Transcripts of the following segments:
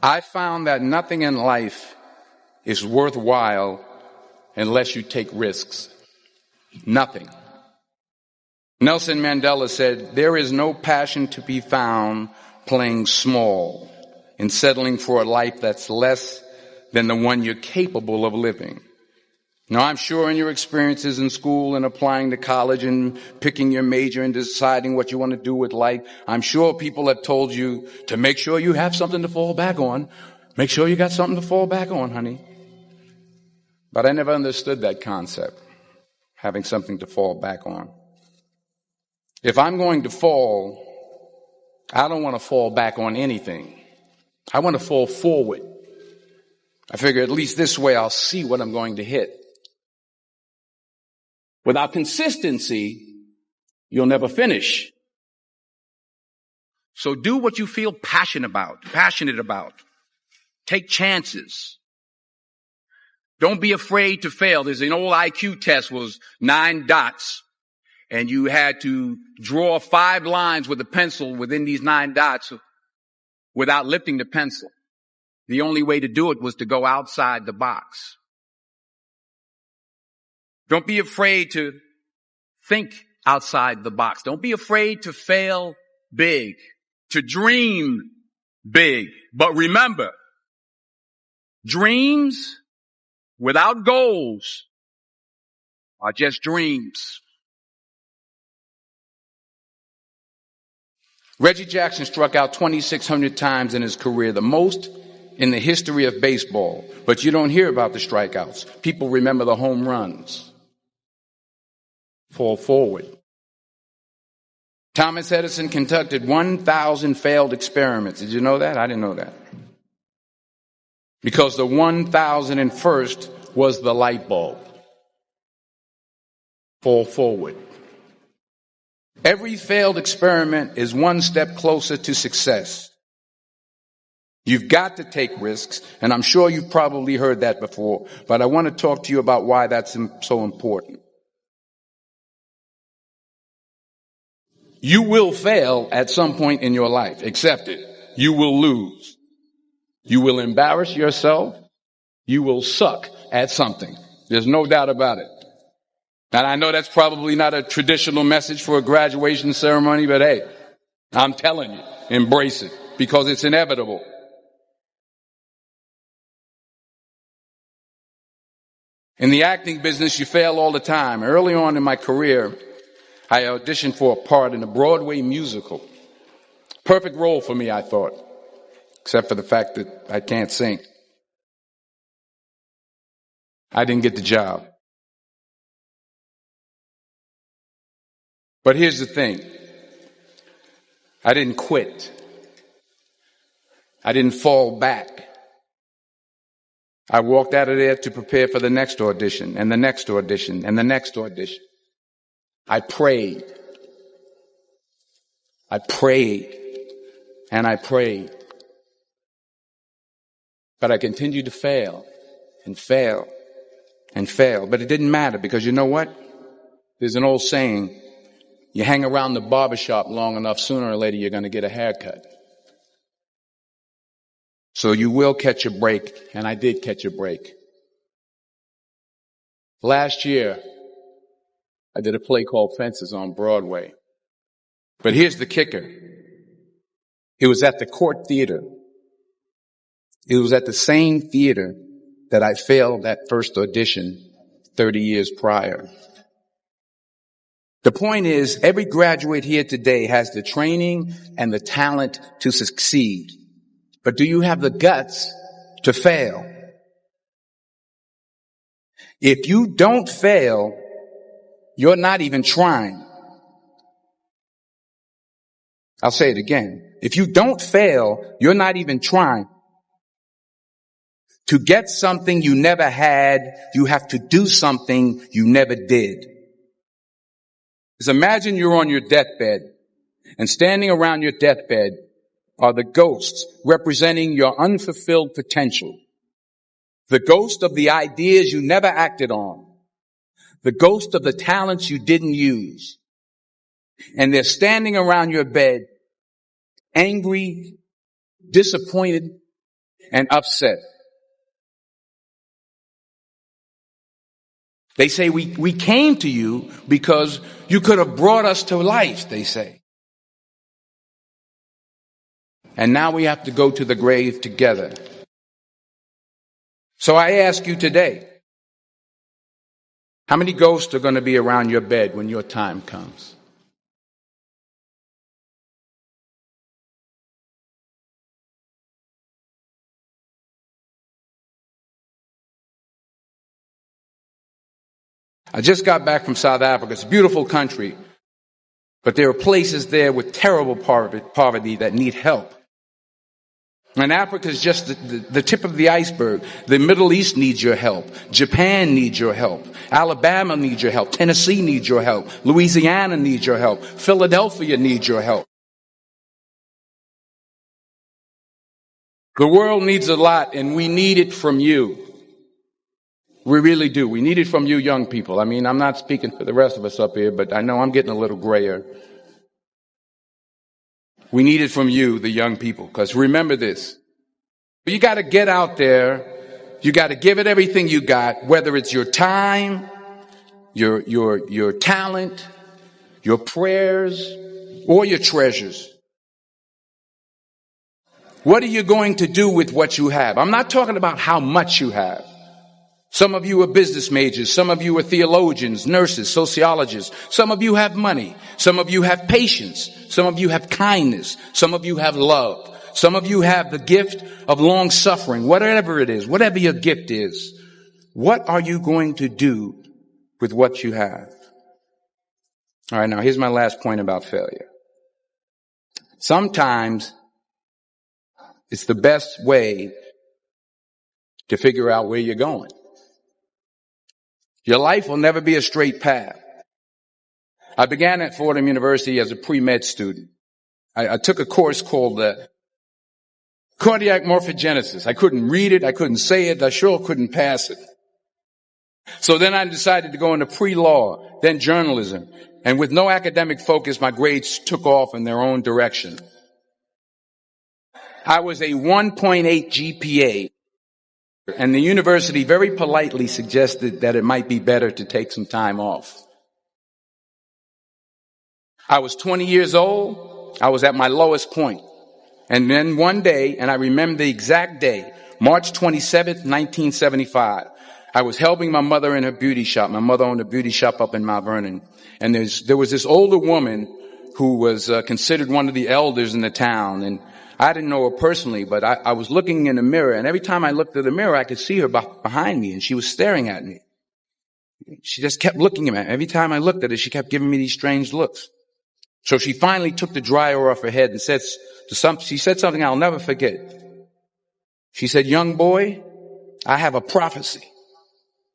I found that nothing in life is worthwhile unless you take risks. Nothing. Nelson Mandela said, "There is no passion to be found playing small and settling for a life that's less than the one you're capable of living." Now, I'm sure in your experiences in school and applying to college and picking your major and deciding what you want to do with life, I'm sure people have told you to make sure you have something to fall back on. Make sure you got something to fall back on, honey. But I never understood that concept, having something to fall back on. If I'm going to fall, I don't want to fall back on anything. I want to fall forward. I figure at least this way I'll see what I'm going to hit. Without consistency, you'll never finish. So do what you feel passionate about. Take chances. Don't be afraid to fail. There's an old IQ test was 9 dots, and you had to draw 5 lines with a pencil within these 9 dots without lifting the pencil. The only way to do it was to go outside the box. Don't be afraid to think outside the box. Don't be afraid to fail big, to dream big. But remember, dreams without goals are just dreams. Reggie Jackson struck out 2,600 times in his career, the most in the history of baseball. But you don't hear about the strikeouts. People remember the home runs. Fall forward. Thomas Edison conducted 1,000 failed experiments. Did you know that? I didn't know that. Because the 1,001st was the light bulb. Fall forward. Every failed experiment is one step closer to success. You've got to take risks, and I'm sure you've probably heard that before, but I want to talk to you about why that's so important. You will fail at some point in your life. Accept it. You will lose. You will embarrass yourself. You will suck at something. There's no doubt about it. And I know that's probably not a traditional message for a graduation ceremony, but hey, I'm telling you, embrace it because it's inevitable. In the acting business, you fail all the time. Early on in my career, I auditioned for a part in a Broadway musical. Perfect role for me, I thought, except for the fact that I can't sing. I didn't get the job. But here's the thing. I didn't quit. I didn't fall back. I walked out of there to prepare for the next audition and the next audition and the next audition. I prayed. I prayed and I prayed. But I continued to fail and fail and fail. But it didn't matter because you know what? There's an old saying, you hang around the barbershop long enough, sooner or later you're going to get a haircut. So you will catch a break, and I did catch a break. Last year, I did a play called Fences on Broadway. But here's the kicker. It was at the Court Theater. It was at the same theater that I failed that first audition 30 years prior. The point is, every graduate here today has the training and the talent to succeed. But do you have the guts to fail? If you don't fail, you're not even trying. I'll say it again. If you don't fail, you're not even trying. To get something you never had, you have to do something you never did. Just imagine you're on your deathbed, and standing around your deathbed are the ghosts representing your unfulfilled potential. The ghost of the ideas you never acted on. The ghost of the talents you didn't use. And they're standing around your bed, angry, disappointed, and upset. They say we came to you because you could have brought us to life, they say. And now we have to go to the grave together. So I ask you today, how many ghosts are going to be around your bed when your time comes? I just got back from South Africa. It's a beautiful country, but there are places there with terrible poverty that need help. And Africa is just the tip of the iceberg. The Middle East needs your help. Japan needs your help. Alabama needs your help. Tennessee needs your help. Louisiana needs your help. Philadelphia needs your help. The world needs a lot, and we need it from you. We really do. We need it from you young people. I mean, I'm not speaking for the rest of us up here, but I know I'm getting a little grayer. We need it from you, the young people, because remember this. You got to get out there. You got to give it everything you got, whether it's your time, your talent, your prayers, or your treasures. What are you going to do with what you have? I'm not talking about how much you have. Some of you are business majors. Some of you are theologians, nurses, sociologists. Some of you have money. Some of you have patience. Some of you have kindness. Some of you have love. Some of you have the gift of long suffering. Whatever it is, whatever your gift is, what are you going to do with what you have? All right, now here's my last point about failure. Sometimes it's the best way to figure out where you're going. Your life will never be a straight path. I began at Fordham University as a pre-med student. I took a course called cardiac morphogenesis. I couldn't read it. I couldn't say it. I sure couldn't pass it. So then I decided to go into pre-law, then journalism. And with no academic focus, my grades took off in their own direction. I was a 1.8 GPA, and the university very politely suggested that it might be better to take some time off. I was 20 years old. I was at my lowest point. And then one day, and I remember the exact day, March 27th, 1975, I was helping my mother in her beauty shop. My mother owned a beauty shop up in Mount Vernon. And there was this older woman who was considered one of the elders in the town. And I didn't know her personally, but I was looking in the mirror. And every time I looked at the mirror, I could see her behind me. And she was staring at me. She just kept looking at me. Every time I looked at her, she kept giving me these strange looks. So she finally took the dryer off her head and she said something I'll never forget. She said, "Young boy, I have a prophecy,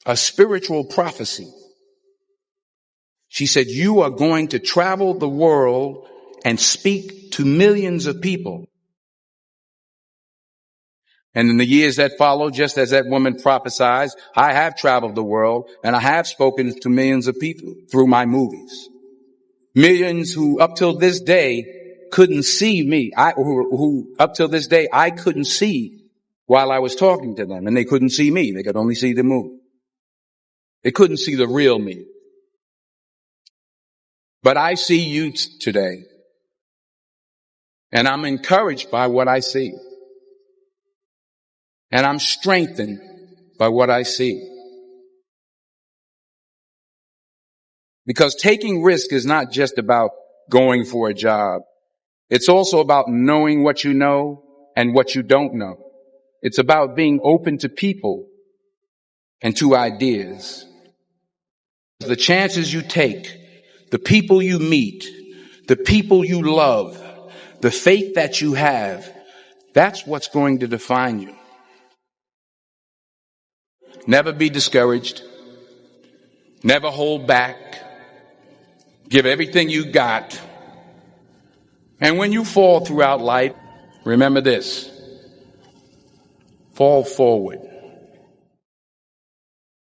a spiritual prophecy." She said, "You are going to travel the world and speak to millions of people." And in the years that followed, just as that woman prophesied, I have traveled the world and I have spoken to millions of people through my movies. Millions who up till this day couldn't see me. Who up till this day I couldn't see while I was talking to them, and they couldn't see me. They could only see the movie. They couldn't see the real me. But I see you today, and I'm encouraged by what I see. And I'm strengthened by what I see. Because taking risk is not just about going for a job. It's also about knowing what you know and what you don't know. It's about being open to people and to ideas. The chances you take, the people you meet, the people you love, the faith that you have, that's what's going to define you. Never be discouraged. Never hold back. Give everything you got. And when you fall throughout life, remember this: fall forward.